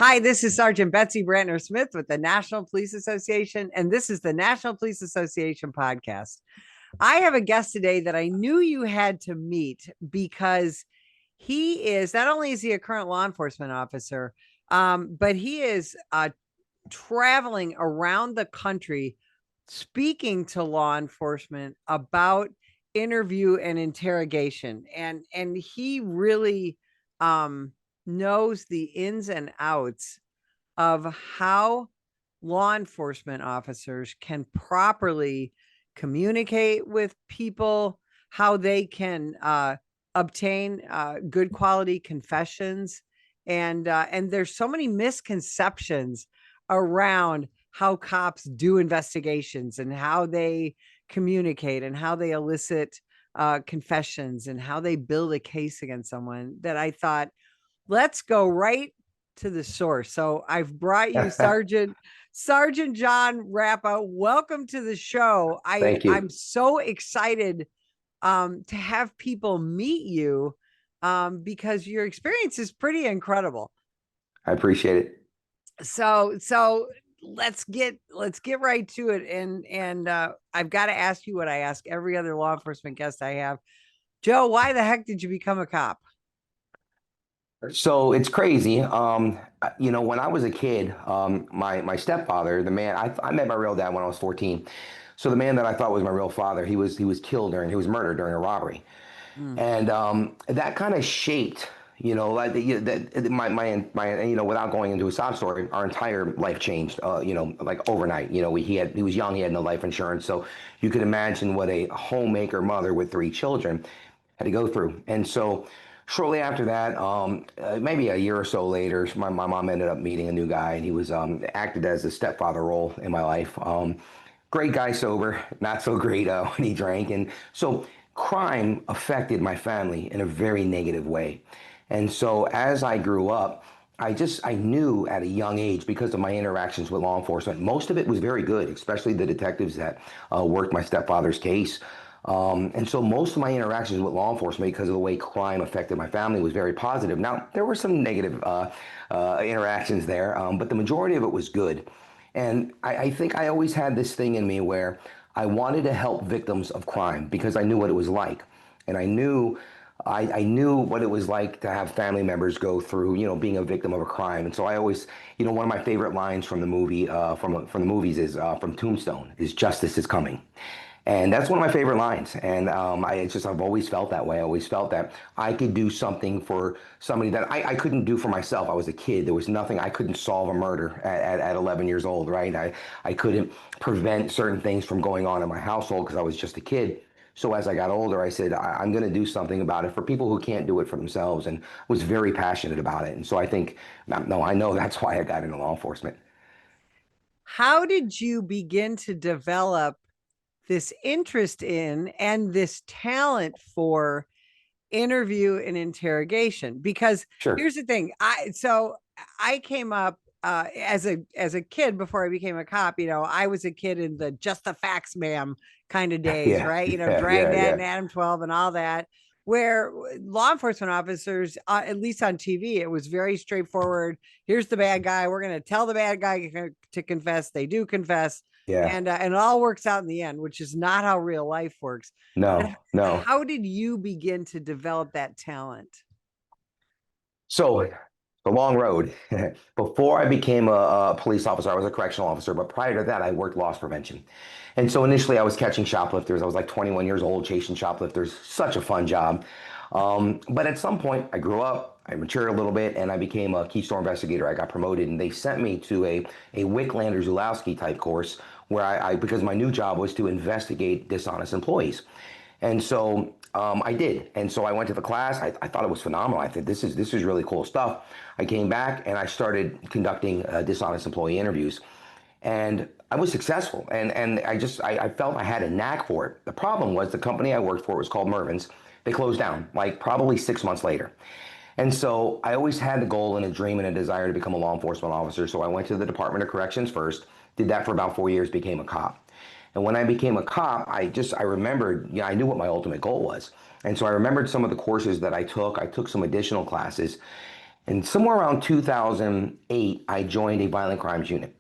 Hi, this is Sergeant Betsy Brantner Smith with the National Police Association, and this is the National Police Association podcast. I have a guest today that I knew you had to meet because he is not only is he a current law enforcement officer, but he is traveling around the country speaking to law enforcement about interview and interrogation, and he really knows the ins and outs of how law enforcement officers can properly communicate with people, how they can obtain good quality confessions, and there's so many misconceptions around how cops do investigations and how they communicate and how they elicit confessions and how they build a case against someone that I thought, let's go right to the source. So I've brought you Sergeant Jon Rappa. Welcome to the show. Thank you. I'm so excited to have people meet you because your experience is pretty incredible. I appreciate it. So let's get right to it. And I've got to ask you what I ask every other law enforcement guest I have. Joe, why the heck did you become a cop? So it's crazy. When I was a kid, my stepfather, the man I met my real dad when I was 14. So the man that I thought was my real father, he was murdered during a robbery, and that kind of shaped, like without going into a sob story, our entire life changed, like overnight. He was young, he had no life insurance, so you could imagine what a homemaker mother with 3 children had to go through, and so. Shortly after that, maybe a year or so later, my mom ended up meeting a new guy, and he was acted as a stepfather role in my life. Great guy, sober, not so great when he drank, and so crime affected my family in a very negative way. And so as I grew up, I knew at a young age, because of my interactions with law enforcement, most of it was very good, especially the detectives that worked my stepfather's case. And so most of my interactions with law enforcement, because of the way crime affected my family, was very positive. Now, there were some negative interactions there, but the majority of it was good. And I think I always had this thing in me where I wanted to help victims of crime because I knew what it was like. And I knew what it was like to have family members go through, being a victim of a crime. And so I always, one of my favorite lines from the movie, from the movies is from Tombstone, is "Justice is coming." And that's one of my favorite lines. And I've always felt that way. I always felt that I could do something for somebody that I couldn't do for myself. I was a kid. There was nothing. I couldn't solve a murder at 11 years old, right? I couldn't prevent certain things from going on in my household because I was just a kid. So as I got older, I said, I'm going to do something about it for people who can't do it for themselves, and was very passionate about it. And so I think, no, I know that's why I got into law enforcement. How did you begin to develop this interest in and this talent for interview and interrogation? Because Sure. here's the thing, I came up as a kid before I became a cop. I was a kid in the just the facts ma'am kind of days, Yeah. right? Yeah. Yeah. Dragnet and Yeah. Adam 12 and all that, where law enforcement officers, at least on TV, it was very straightforward. Here's the bad guy. We're going to tell the bad guy to confess. They do confess. Yeah. And it all works out in the end, which is not how real life works. But No, no. how did you begin to develop that talent? So the long road. Before I became a police officer, I was a correctional officer, but prior to that, I worked loss prevention. And so initially I was catching shoplifters. I was like 21 years old, chasing shoplifters. Such a fun job. But at some point, I grew up, I matured a little bit, and I became a key store investigator. I got promoted, and they sent me to a Wicklander-Zulawski type course where because my new job was to investigate dishonest employees. And so I did. And so I went to the class. I thought it was phenomenal. I thought this is really cool stuff. I came back and I started conducting dishonest employee interviews. And I was successful. And I felt I had a knack for it. The problem was the company I worked for was called Mervin's. They closed down like probably 6 months later. And so I always had the goal and a dream and a desire to become a law enforcement officer. So I went to the Department of Corrections first, did that for about 4 years, became a cop. And when I became a cop, I remembered, I knew what my ultimate goal was. And so I remembered some of the courses that I took. I took some additional classes. And somewhere around 2008, I joined a violent crimes unit.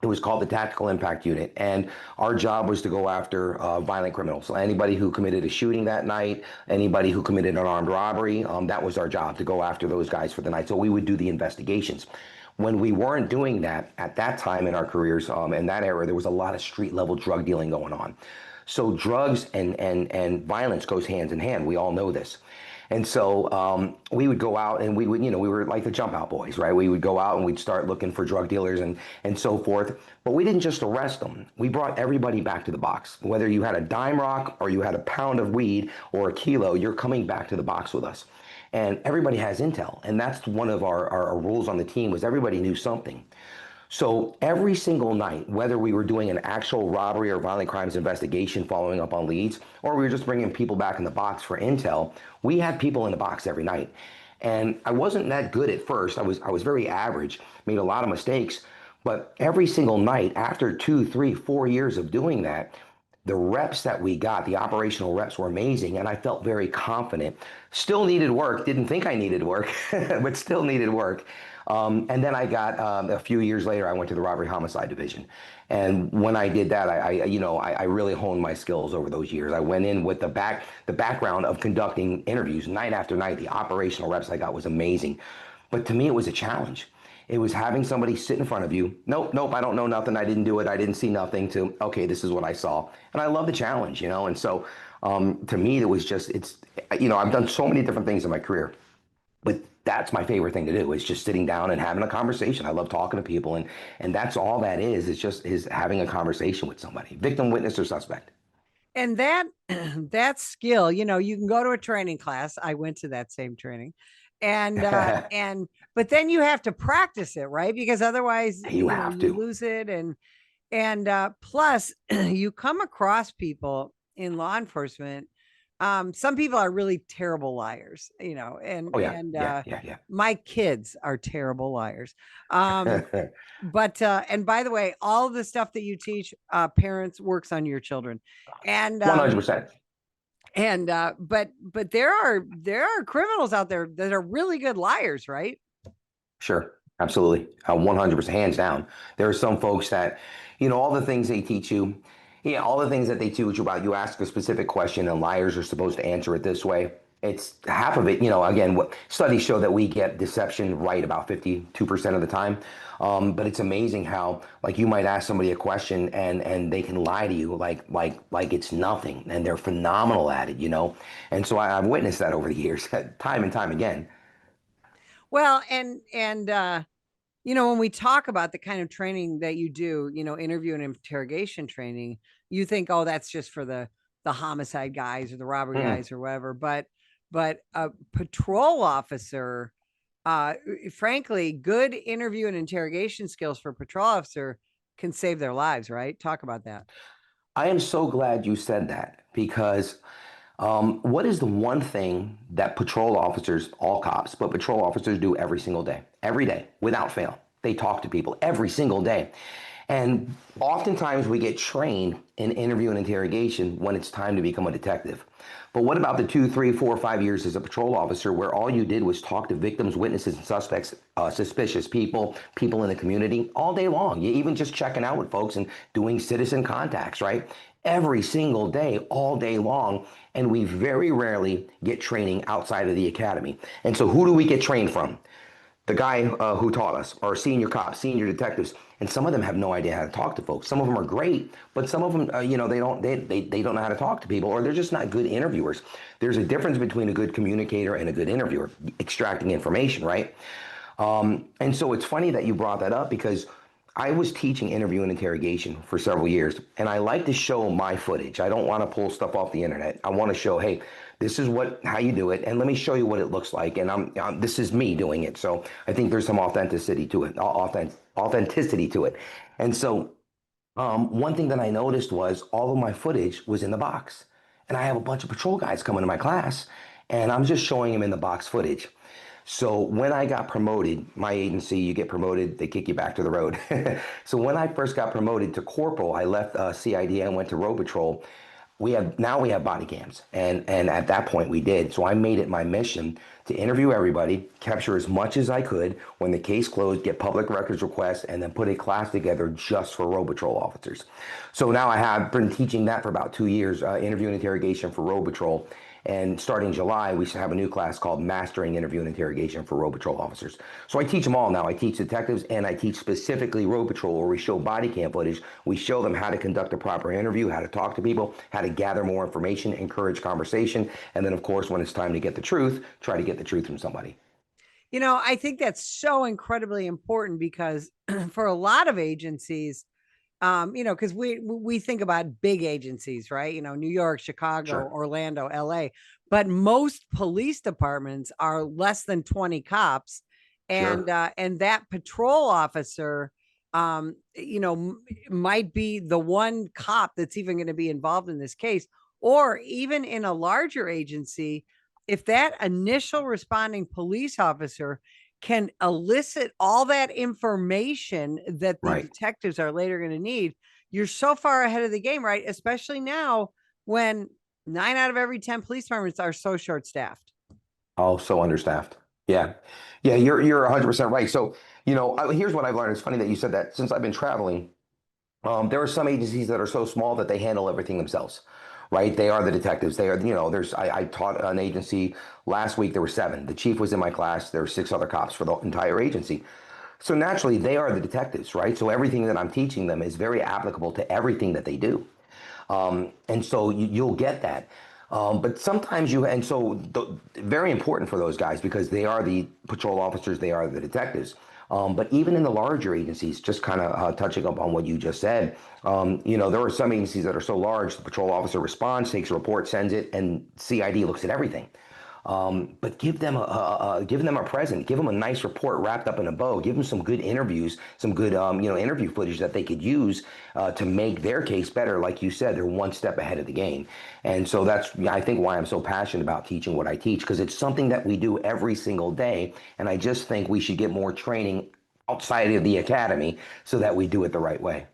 It was called the Tactical Impact Unit, and our job was to go after violent criminals. So anybody who committed a shooting that night, anybody who committed an armed robbery, that was our job, to go after those guys for the night. So we would do the investigations. When we weren't doing that at that time in our careers, in that era, there was a lot of street level drug dealing going on. So drugs and violence goes hand in hand. We all know this. And so we would go out and we would, we were like the jump out boys, right? We would go out and we'd start looking for drug dealers and so forth. But we didn't just arrest them. We brought everybody back to the box. Whether you had a dime rock or you had a pound of weed or a kilo, you're coming back to the box with us. And everybody has intel. And that's one of our rules on the team, was everybody knew something. So every single night, whether we were doing an actual robbery or violent crimes investigation following up on leads, or we were just bringing people back in the box for intel, we had people in the box every night. And I wasn't that good at first. I was very average, made a lot of mistakes. But every single night, after 2, 3, 4 years of doing that, the reps that we got, the operational reps, were amazing, and I felt very confident. Still needed work, didn't think I needed work, but still needed work. And then I got, a few years later, I went to the robbery homicide division. And when I did that, I really honed my skills over those years. I went in with the background of conducting interviews night after night. The operational reps I got was amazing. But to me, it was a challenge. It was having somebody sit in front of you. Nope, I don't know nothing. I didn't do it. I didn't see nothing, to, okay, this is what I saw. And I love the challenge, And so to me, it was just, I've done so many different things in my career, but that's my favorite thing to do, is just sitting down and having a conversation. I love talking to people. And that's all that is having a conversation with somebody, victim, witness, or suspect. And that skill, you can go to a training class. I went to that same training. And but then you have to practice it, right? Because otherwise You have you to. lose it. And plus you come across people in law enforcement. Some people are really terrible liars, Oh, yeah, and yeah. my kids are terrible liars. But and by the way, all of the stuff that you teach parents works on your children. And 100%. But there are criminals out there that are really good liars, right? Sure, absolutely. 100%, hands down. There are some folks that, all the things they teach you, all the things that they teach you about, you ask a specific question and liars are supposed to answer it this way. It's half of it, again, what studies show that we get deception right about 52% of the time. But it's amazing how, like, you might ask somebody a question and they can lie to you like it's nothing, and they're phenomenal at it, And so I've witnessed that over the years, time and time again. Well, and when we talk about the kind of training that you do, interview and interrogation training, you think, oh, that's just for the homicide guys or the robbery guys or whatever. But a patrol officer, frankly, good interview and interrogation skills for a patrol officer can save their lives, right? Talk about that. I am so glad you said that, because what is the one thing that patrol officers, all cops, but patrol officers do every day, without fail? They talk to people every single day. And oftentimes we get trained in interview and interrogation when it's time to become a detective. But what about the 2, 3, 4, 5 years as a patrol officer, where all you did was talk to victims, witnesses, and suspects, suspicious people in the community all day long? You even just checking out with folks and doing citizen contacts, right? Every single day, all day long. And we very rarely get training outside of the academy. And so who do we get trained from? The guy who taught us, or senior cops, senior detectives, and some of them have no idea how to talk to folks. Some of them are great, but some of them, they don't know how to talk to people, or they're just not good interviewers. There's a difference between a good communicator and a good interviewer, extracting information, right? And so it's funny that you brought that up, because I was teaching interview and interrogation for several years, and I like to show my footage. I don't want to pull stuff off the internet. I want to show, hey, this is how you do it, and let me show you what it looks like. And this is me doing it. So I think there's some authenticity to it. And so one thing that I noticed was all of my footage was in the box, and I have a bunch of patrol guys coming to my class, and I'm just showing them in the box footage. So when I got promoted, my agency, you get promoted, they kick you back to the road. So when I first got promoted to corporal, I left CID and went to road patrol. we have body cams, and at that point we did. So I made it my mission to interview everybody, capture as much as I could. When the case closed, get public records requests, and then put a class together just for road patrol officers. So now I have been teaching that for about 2 years, interview and interrogation for road patrol. And starting July, we should have a new class called Mastering Interview and Interrogation for Road Patrol Officers. So I teach them all now. I teach detectives and I teach specifically Road Patrol, where we show body cam footage. We show them how to conduct a proper interview, how to talk to people, how to gather more information, encourage conversation. And then, of course, when it's time to get the truth, try to get the truth from somebody. I think that's so incredibly important because for a lot of agencies, because we think about big agencies, right? New York, Chicago, Sure. Orlando, LA, but most police departments are less than 20 cops, and Sure. and that patrol officer, might be the one cop that's even going to be involved in this case, or even in a larger agency, if that initial responding police officer can elicit all that information that the Right. detectives are later going to need, you're so far ahead of the game, right? Especially now when 9 out of every 10 police departments are so short staffed. Oh, so understaffed. Yeah. Yeah, you're 100% right. So, here's what I've learned. It's funny that you said that. Since I've been traveling, there are some agencies that are so small that they handle everything themselves, right? They are the detectives. They are, I taught an agency last week. There were 7. The chief was in my class. There were 6 other cops for the entire agency. So naturally, they are the detectives, right? So everything that I'm teaching them is very applicable to everything that they do. And so you'll get that. But sometimes very important for those guys because they are the patrol officers, they are the detectives. But even in the larger agencies, just kind of touching up on what you just said, there are some agencies that are so large, the patrol officer responds, takes a report, sends it, and CID looks at everything. But give them a present, give them a nice report wrapped up in a bow, give them some good interviews, some good interview footage that they could use to make their case better. Like you said, they're one step ahead of the game, and so that's I think why I'm so passionate about teaching what I teach, because it's something that we do every single day, and I just think we should get more training outside of the academy so that we do it the right way.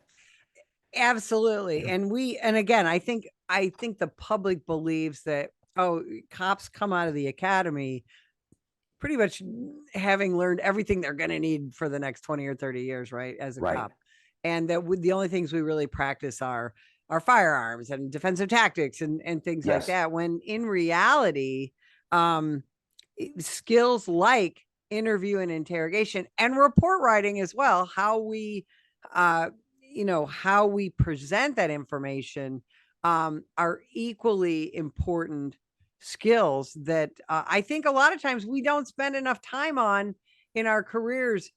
Absolutely. And again, I think the public believes that, oh, cops come out of the academy pretty much having learned everything they're going to need for the next 20 or 30 years, right? As a Right. cop. And that the only things we really practice are firearms and defensive tactics and things like Yes. that. When in reality, um, skills like interview and interrogation and report writing as well, uh, how we present that information, are equally important skills that I think a lot of times we don't spend enough time on in our careers,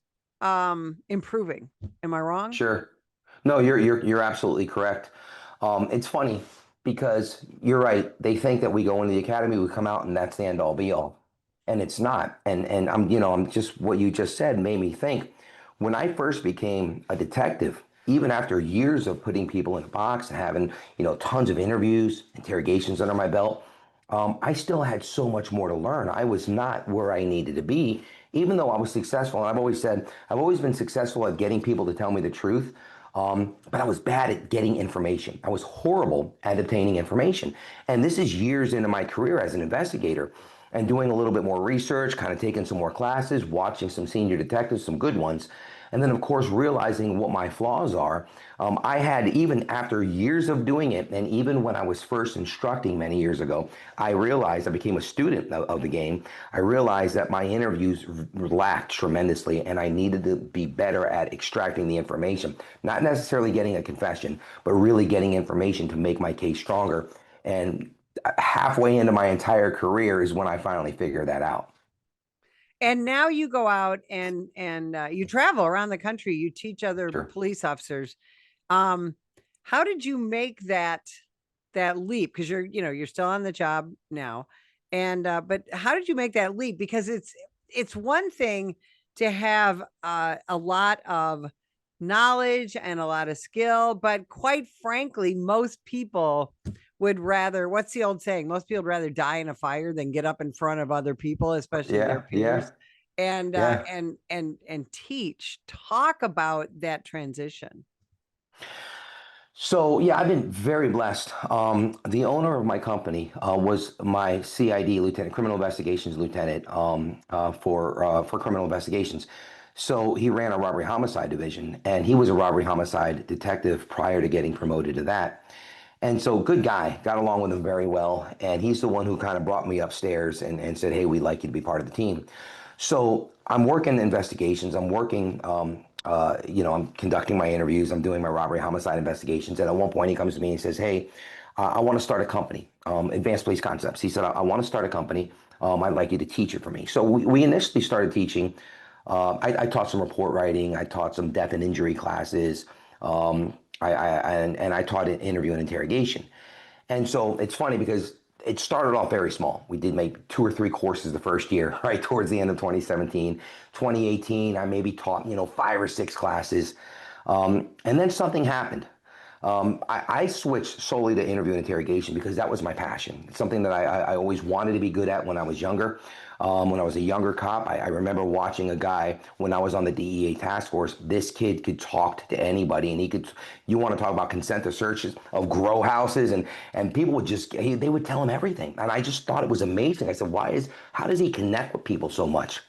improving. Am I wrong? Sure. No, you're absolutely correct. It's funny because you're right. They think that we go into the academy, we come out, and that's the end all be all, and it's not. And I'm just what you just said made me think. When I first became a detective, even after years of putting people in a box and having tons of interviews, interrogations under my belt, I still had so much more to learn. I was not where I needed to be, even though I was successful. And I've always said, I've always been successful at getting people to tell me the truth. But I was bad at getting information. I was horrible at obtaining information. And this is years into my career as an investigator and doing a little bit more research, kind of taking some more classes, watching some senior detectives, some good ones. And then, of course, realizing what my flaws are. I had, even after years of doing it, and even when I was first instructing many years ago, I realized I became a student of the game. I realized that my interviews lacked tremendously, and I needed to be better at extracting the information, not necessarily getting a confession, but really getting information to make my case stronger. And halfway into my entire career is when I finally figured that out. And now you go out and you travel around the country. You teach other Sure. police officers. Um, how did you make that leap? Because you're still on the job now, and but how did you make that leap? Because it's one thing to have a lot of knowledge and a lot of skill, but quite frankly, most people would rather, what's the old saying? Most people would rather die in a fire than get up in front of other people, especially their Yeah, peers, yeah, and yeah. teach, talk about that transition. So yeah, I've been very blessed. The owner of my company was my CID lieutenant, criminal investigations lieutenant, for criminal investigations. So he ran a robbery homicide division, and he was a robbery homicide detective prior to getting promoted to that. And so, good guy, got along with him very well. And he's the one who kind of brought me upstairs and said, "Hey, we'd like you to be part of the team." So I'm working investigations. I'm working, I'm conducting my interviews. I'm doing my robbery homicide investigations. And at one point, he comes to me and says, "Hey, I want to start a company, Advanced Police Concepts." He said, "I want to start a company. I'd like you to teach it for me." So we initially started teaching. I taught some report writing. I taught some death and injury classes. And I taught an interview and interrogation. And so it's funny because it started off very small. We did maybe 2 or 3 courses the first year, right towards the end of 2017. 2018, I maybe taught 5 or 6 classes, and then something happened. I switched solely to interview and interrogation because that was my passion. It's something that I always wanted to be good at when I was younger. When I was a younger cop, I remember watching a guy when I was on the DEA task force. This kid could talk to anybody, and you want to talk about consent to searches of grow houses, and people would they would tell him everything. And I just thought it was amazing. I said, how does he connect with people so much?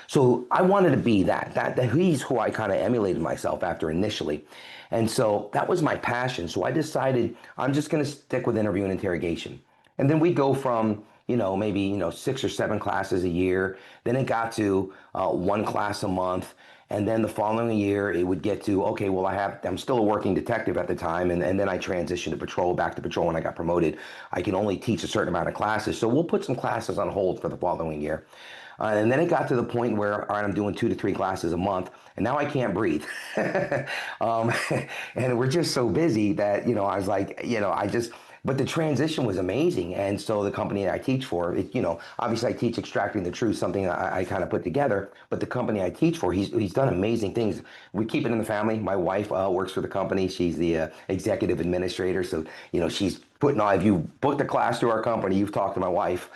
So I wanted to be that he's who I kind of emulated myself after initially. And so that was my passion. So I decided I'm just going to stick with interview and interrogation. And then we go from, maybe, 6 or 7 classes a year. Then it got to 1 class a month. And then the following year, it would get to, okay, well, I'm still a working detective at the time. And then I transitioned to patrol, back to patrol when I got promoted. I can only teach a certain amount of classes. So we'll put some classes on hold for the following year. And then it got to the point where, all right, I'm doing 2 to 3 classes a month, and now I can't breathe. um, and we're just so busy that, I was like, but the transition was amazing. And so the company that I teach for, obviously I teach Extracting the Truth, something I kind of put together, but the company I teach for, he's done amazing things. We keep it in the family. My wife works for the company. She's the executive administrator. So, she's putting on, if you booked a class through our company, you've talked to my wife.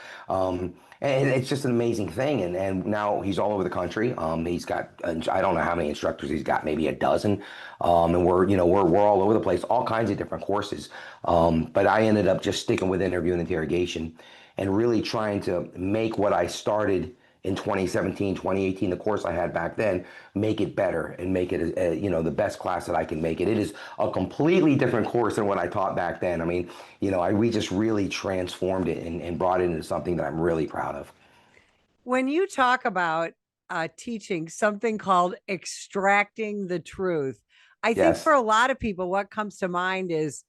And it's just an amazing thing. And now he's all over the country. He's got, I don't know how many instructors he's got, maybe a dozen. And we're all over the place, all kinds of different courses. But I ended up just sticking with interview and interrogation and really trying to make what I started in 2017, 2018, the course I had back then, make it better and make it, the best class that I can make it. It is a completely different course than what I taught back then. I mean, we just really transformed it and brought it into something that I'm really proud of. When you talk about teaching something called extracting the truth, I think Yes, for a lot of people, what comes to mind is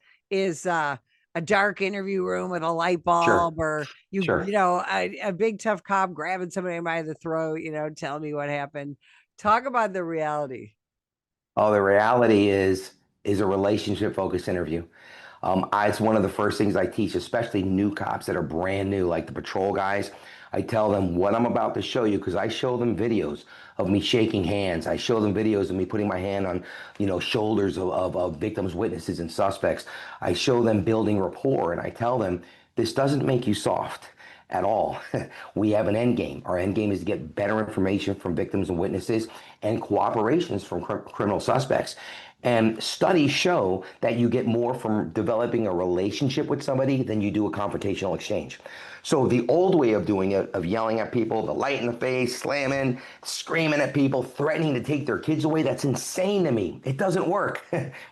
a dark interview room with a light sure, bulb, or sure. a big tough cop grabbing somebody by the throat, telling me what happened. Talk about the reality. Oh, the reality is a relationship focused interview. It's one of the first things I teach, especially new cops that are brand new, like the patrol guys. I tell them what I'm about to show you because I show them videos of me shaking hands. I show them videos of me putting my hand on, shoulders of victims, witnesses, and suspects. I show them building rapport, and I tell them this doesn't make you soft at all. We have an end game. Our end game is to get better information from victims and witnesses and cooperations from criminal suspects. And studies show that you get more from developing a relationship with somebody than you do a confrontational exchange. So the old way of doing it, of yelling at people, the light in the face, slamming, screaming at people, threatening to take their kids away, that's insane to me. It doesn't work.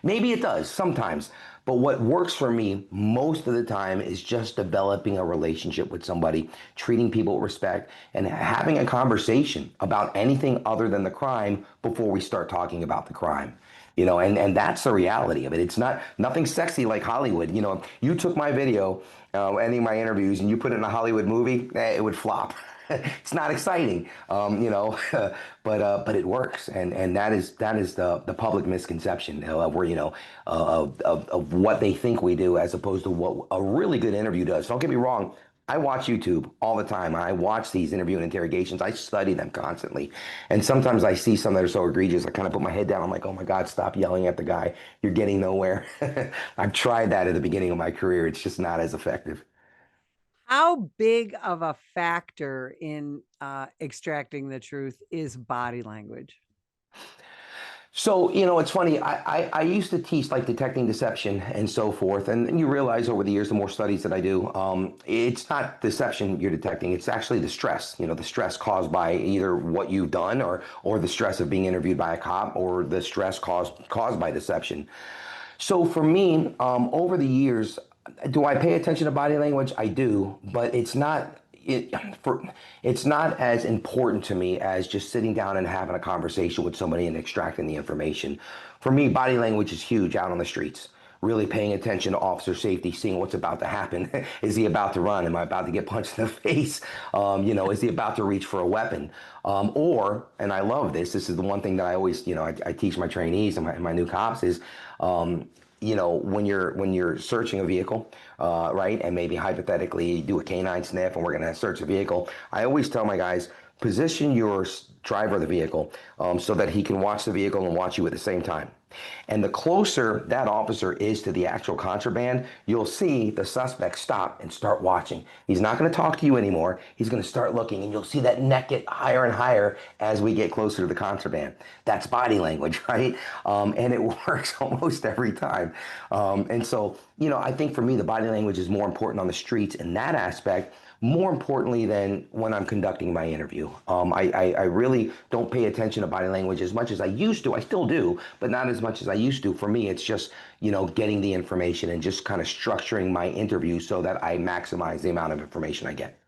Maybe it does sometimes. But what works for me most of the time is just developing a relationship with somebody, treating people with respect, and having a conversation about anything other than the crime before we start talking about the crime. And that's the reality of it. It's nothing sexy like Hollywood. You took my video, any of my interviews, and you put it in a Hollywood movie, it would flop. It's not exciting, but it works, and that is the public misconception where of what they think we do as opposed to what a really good interview does. Don't get me wrong. I watch YouTube all the time. I watch these interview and interrogations. I study them constantly. And sometimes I see some that are so egregious, I kind of put my head down. I'm like, oh my God, stop yelling at the guy. You're getting nowhere. I've tried that at the beginning of my career. It's just not as effective. How big of a factor in extracting the truth is body language? So, it's funny. I used to teach like detecting deception and so forth. And you realize over the years, the more studies that I do, it's not deception you're detecting. It's actually the stress, the stress caused by either what you've done or the stress of being interviewed by a cop or the stress caused by deception. So for me, over the years, do I pay attention to body language? I do, but it for it's not as important to me as just sitting down and having a conversation with somebody and extracting the information. For me, body language is huge out on the streets. Really paying attention to officer safety, seeing what's about to happen. Is he about to run? Am I about to get punched in the face? Is he about to reach for a weapon? And I love this. This is the one thing that I always, I teach my trainees and my new cops is, when you're searching a vehicle, right, and maybe hypothetically do a canine sniff, and we're going to search a vehicle. I always tell my guys, position your driver of the vehicle so that he can watch the vehicle and watch you at the same time. And the closer that officer is to the actual contraband, you'll see the suspect stop and start watching. He's not going to talk to you anymore. He's going to start looking, and you'll see that neck get higher and higher as we get closer to the contraband. That's body language, right? And it works almost every time. And so, I think for me, the body language is more important on the streets in that aspect, more importantly than when I'm conducting my interview. I really don't pay attention to body language as much as I used to. I still do, but not as much as I used to. For me, it's just, getting the information and just kind of structuring my interview so that I maximize the amount of information I get.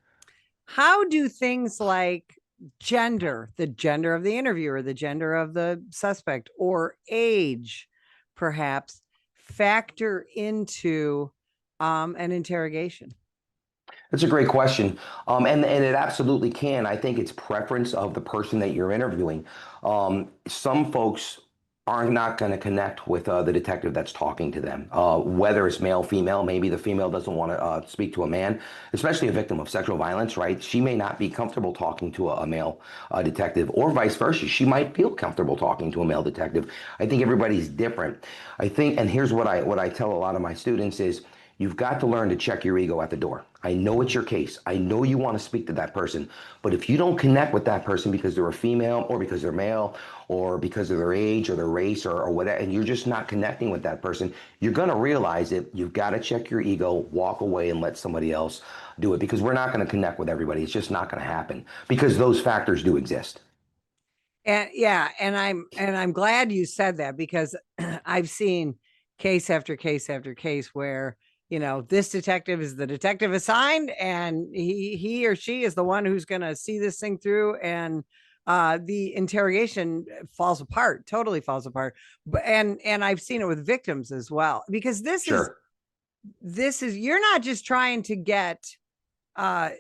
How do things like gender, the gender of the interviewer, the gender of the suspect, or age, perhaps, factor into an interrogation? That's a great question. And it absolutely can. I think it's preference of the person that you're interviewing. Some folks are not going to connect with the detective that's talking to them, whether it's male, female. Maybe the female doesn't want to speak to a man, especially a victim of sexual violence, right? She may not be comfortable talking to a male detective, or vice versa. She might feel comfortable talking to a male detective. I think everybody's different. I think, and here's what I tell a lot of my students is, you've got to learn to check your ego at the door. I know it's your case. I know you want to speak to that person. But if you don't connect with that person because they're a female or because they're male or because of their age or their race or whatever, and you're just not connecting with that person, you're going to realize it. You've got to check your ego, walk away, and let somebody else do it, because we're not going to connect with everybody. It's just not going to happen because those factors do exist. And yeah, and I'm glad you said that, because I've seen case after case after case where, this detective is the detective assigned, and he or she is the one who's going to see this thing through, and the interrogation totally falls apart. And I've seen it with victims as well, because Sure. this is you're not just trying to get uh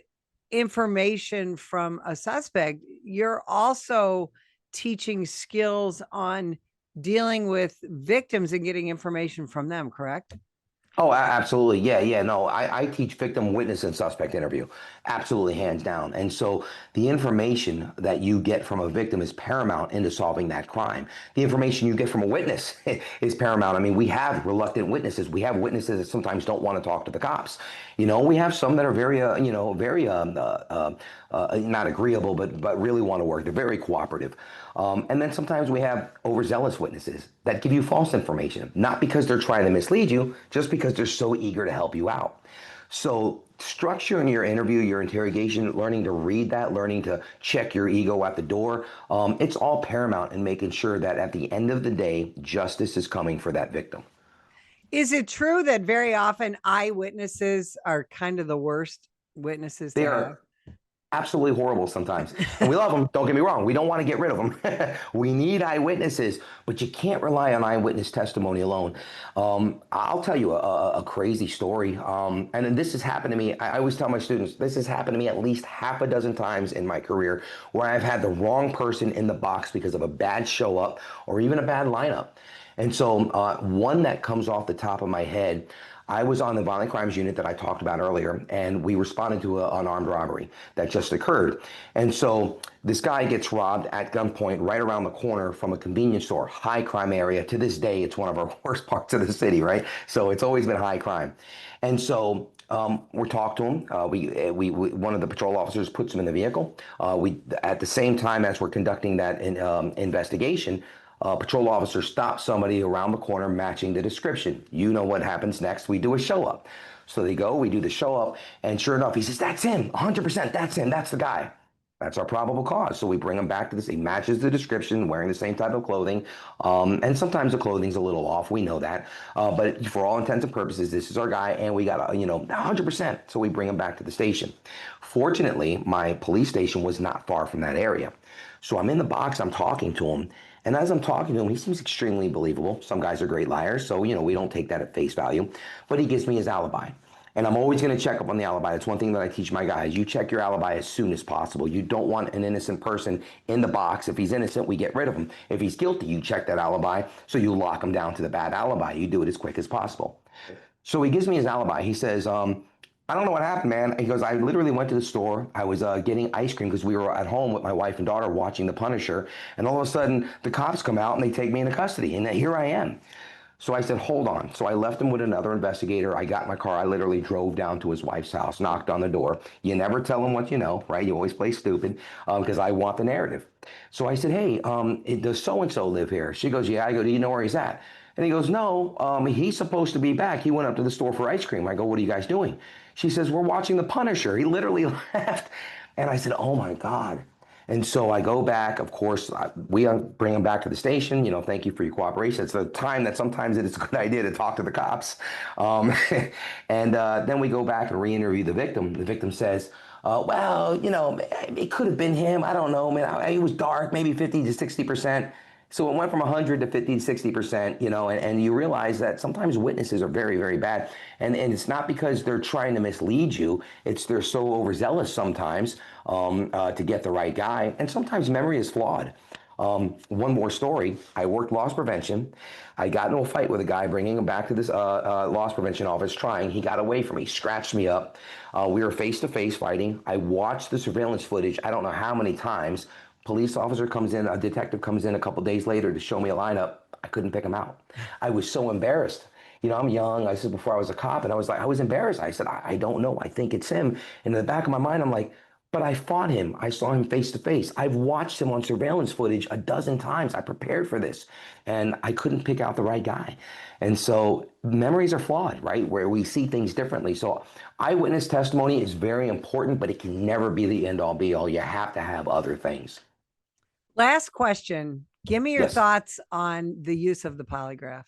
information from a suspect, you're also teaching skills on dealing with victims and getting information from them, correct? Oh, absolutely. Yeah, yeah. No, I teach victim, witness, and suspect interview. Absolutely, hands down. And so the information that you get from a victim is paramount into solving that crime. The information you get from a witness is paramount. I mean, we have reluctant witnesses. We have witnesses that sometimes don't want to talk to the cops. We have some that are very not agreeable, but really want to work. They're very cooperative. And then sometimes we have overzealous witnesses that give you false information, not because they're trying to mislead you, just because they're so eager to help you out. So structuring your interview, your interrogation, learning to read that, learning to check your ego at the door, it's all paramount in making sure that at the end of the day, justice is coming for that victim. Is it true that very often eyewitnesses are kind of the worst witnesses to They have? are absolutely horrible sometimes. And we love them. Don't get me wrong. We don't want to get rid of them. We need eyewitnesses, but you can't rely on eyewitness testimony alone. I'll tell you a crazy story. And then this has happened to me. I always tell my students, this has happened to me at least half a dozen times in my career, where I've had the wrong person in the box because of a bad show up or even a bad lineup. And so one that comes off the top of my head, I was on the violent crimes unit that I talked about earlier, and we responded to an armed robbery that just occurred. And so this guy gets robbed at gunpoint right around the corner from a convenience store, high crime area. To this day, it's one of our worst parts of the city, right? So it's always been high crime. And so we're talking to him. One of the patrol officers puts him in the vehicle. At the same time as we're conducting that investigation, A patrol officer stops somebody around the corner matching the description. You know what happens next. We do a show up. So they go, we do the show up, and sure enough, he says, that's him, 100%, that's him, that's the guy. That's our probable cause. So we bring him back to this. He matches the description, wearing the same type of clothing. And sometimes the clothing's a little off. We know that. But for all intents and purposes, this is our guy. And we got, 100%. So we bring him back to the station. Fortunately, my police station was not far from that area. So I'm in the box, I'm talking to him. And as I'm talking to him, he seems extremely believable. Some guys are great liars, so, we don't take that at face value. But he gives me his alibi. And I'm always going to check up on the alibi. That's one thing that I teach my guys. You check your alibi as soon as possible. You don't want an innocent person in the box. If he's innocent, we get rid of him. If he's guilty, you check that alibi, so you lock him down to the bad alibi. You do it as quick as possible. So he gives me his alibi. He says, I don't know what happened, man. He goes, I literally went to the store. I was getting ice cream because we were at home with my wife and daughter watching The Punisher. And all of a sudden, the cops come out and they take me into custody. And here I am. So I said, hold on. So I left him with another investigator. I got in my car. I literally drove down to his wife's house, knocked on the door. You never tell him what you know, right? You always play stupid because I want the narrative. So I said, hey, does so-and-so live here? She goes, yeah. I go, do you know where he's at? And he goes, no, he's supposed to be back. He went up to the store for ice cream. I go, what are you guys doing? She says, we're watching The Punisher. He literally left. And I said, oh my God. And so I go back, of course, we bring him back to the station. Thank you for your cooperation. It's the time that sometimes it is a good idea to talk to the cops. And then we go back and re-interview the victim. The victim says, well, it could have been him. I don't know, man. It was dark, maybe 50 to 60%. So it went from 100 to 50 to 60%, and you realize that sometimes witnesses are very, very bad. And it's not because they're trying to mislead you. It's they're so overzealous sometimes to get the right guy. And sometimes memory is flawed. One more story. I worked loss prevention. I got into a fight with a guy, bringing him back to this loss prevention office, trying. He got away from me, scratched me up. We were face-to-face fighting. I watched the surveillance footage I don't know how many times. Police officer comes in, a detective comes in a couple days later to show me a lineup. I couldn't pick him out. I was so embarrassed. I'm young. I said before I was a cop, and I was embarrassed. I said, I don't know. I think it's him. And in the back of my mind, I'm like, but I fought him. I saw him face to face. I've watched him on surveillance footage a dozen times. I prepared for this, and I couldn't pick out the right guy. And so memories are flawed, right? Where we see things differently. So eyewitness testimony is very important, but it can never be the end all be all. You have to have other things. Last question. Give me your Yes. thoughts on the use of the polygraph.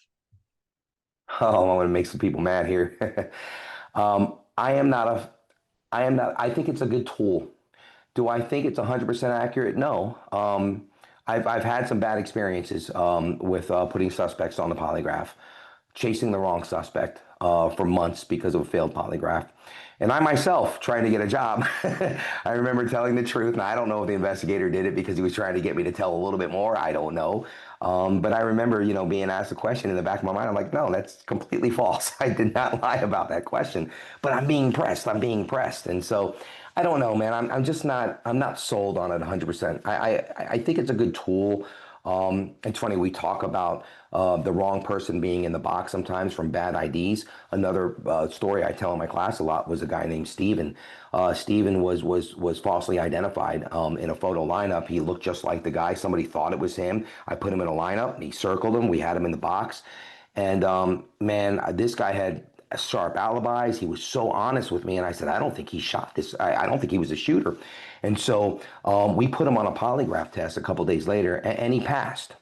Oh, I want to make some people mad here. I think it's a good tool. Do I think it's 100% accurate? No. I've had some bad experiences with putting suspects on the polygraph, chasing the wrong suspect for months because of a failed polygraph. And I myself, trying to get a job, I remember telling the truth. And I don't know if the investigator did it because he was trying to get me to tell a little bit more. I don't know. But I remember, being asked a question in the back of my mind. I'm like, no, that's completely false. I did not lie about that question. But I'm being pressed. And so I don't know, man. I'm not sold on it 100%. I think it's a good tool. It's funny, we talk about the wrong person being in the box sometimes from bad IDs. Another story I tell in my class a lot was a guy named Steven. Steven was falsely identified in a photo lineup. He looked just like the guy. Somebody thought it was him. I put him in a lineup. He circled him. We had him in the box. And man, this guy had sharp alibis. He was so honest with me. And I said, I don't think he shot this. I don't think he was a shooter. And so we put him on a polygraph test a couple days later, and he passed.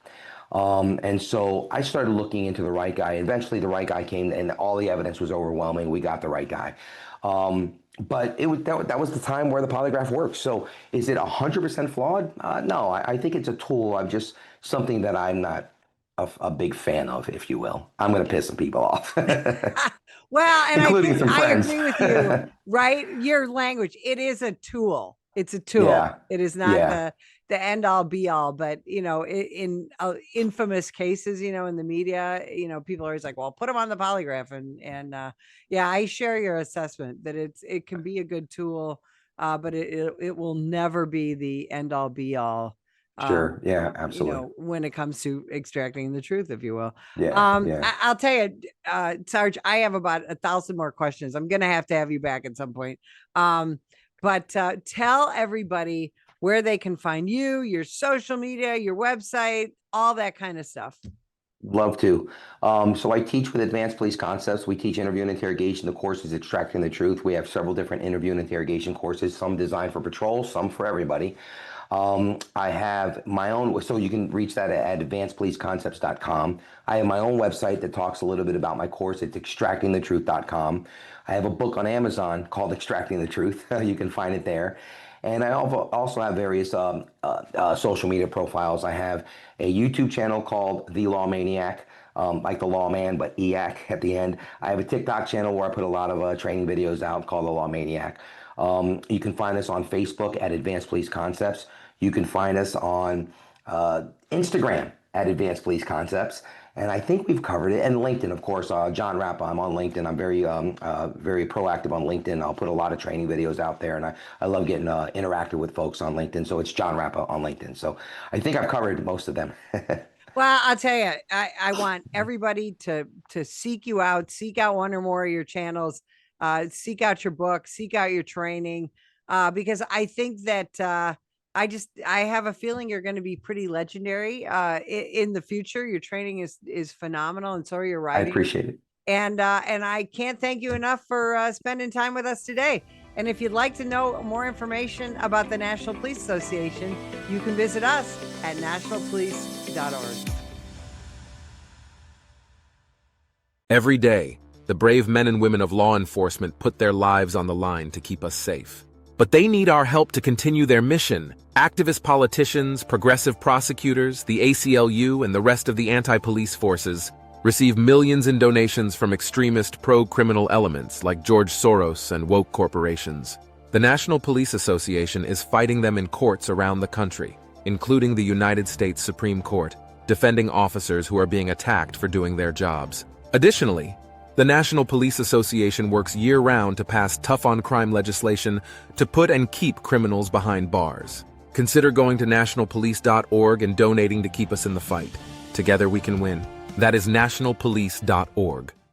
And so I started looking into the right guy. Eventually, the right guy came, and all the evidence was overwhelming. We got the right guy. But that was the time where the polygraph works. So is it 100% flawed? No, I think it's a tool. I'm just something that I'm not a big fan of, if you will. I'm going to piss some people off. Well, and including some friends. I agree with you, right? Your language, it is a tool. It's a tool. Yeah. It is not the end all be all, but in infamous cases, in the media, people are always like, well, put them on the polygraph. And I share your assessment that it can be a good tool, but it will never be the end all be all. Sure. Yeah, absolutely. When it comes to extracting the truth, if you will. Yeah. I'll tell you, Sarge, I have about 1,000 more questions. I'm going to have you back at some point. But tell everybody where they can find you, your social media, your website, all that kind of stuff. Love to. So I teach with Advanced Police Concepts. We teach interview and interrogation. The course is Extracting the Truth. We have several different interview and interrogation courses, some designed for patrol, some for everybody. I have my own, so you can reach that at advancedpoliceconcepts.com. I have my own website that talks a little bit about my course. It's extractingthetruth.com. I have a book on Amazon called Extracting the Truth. You can find it there. And I also have various social media profiles. I have a YouTube channel called The Law Maniac, like the lawman, but EAC at the end. I have a TikTok channel where I put a lot of training videos out called The Law Maniac. You can find us on Facebook at Advanced Police Concepts. You can find us on Instagram at Advanced Police Concepts. And I think we've covered it. And LinkedIn, of course, Jon Rappa. I'm on LinkedIn. I'm very proactive on LinkedIn. I'll put a lot of training videos out there, and I love getting interactive with folks on LinkedIn. So it's Jon Rappa on LinkedIn. So I think I've covered most of them. Well, I'll tell you, I want everybody to seek you out, seek out one or more of your channels, seek out your book, seek out your training, because I think that I have a feeling you're going to be pretty legendary in the future. Your training is phenomenal, and so are your writing. I appreciate it. And I can't thank you enough for spending time with us today. And if you'd like to know more information about the National Police Association, you can visit us at nationalpolice.org. Every day, the brave men and women of law enforcement put their lives on the line to keep us safe. But they need our help to continue their mission. Activist politicians, progressive prosecutors, the ACLU, and the rest of the anti-police forces receive millions in donations from extremist pro-criminal elements like George Soros and woke corporations. The National Police Association is fighting them in courts around the country, including the United States Supreme Court, defending officers who are being attacked for doing their jobs. Additionally, the National Police Association works year-round to pass tough-on-crime legislation to put and keep criminals behind bars. Consider going to nationalpolice.org and donating to keep us in the fight. Together we can win. That is nationalpolice.org.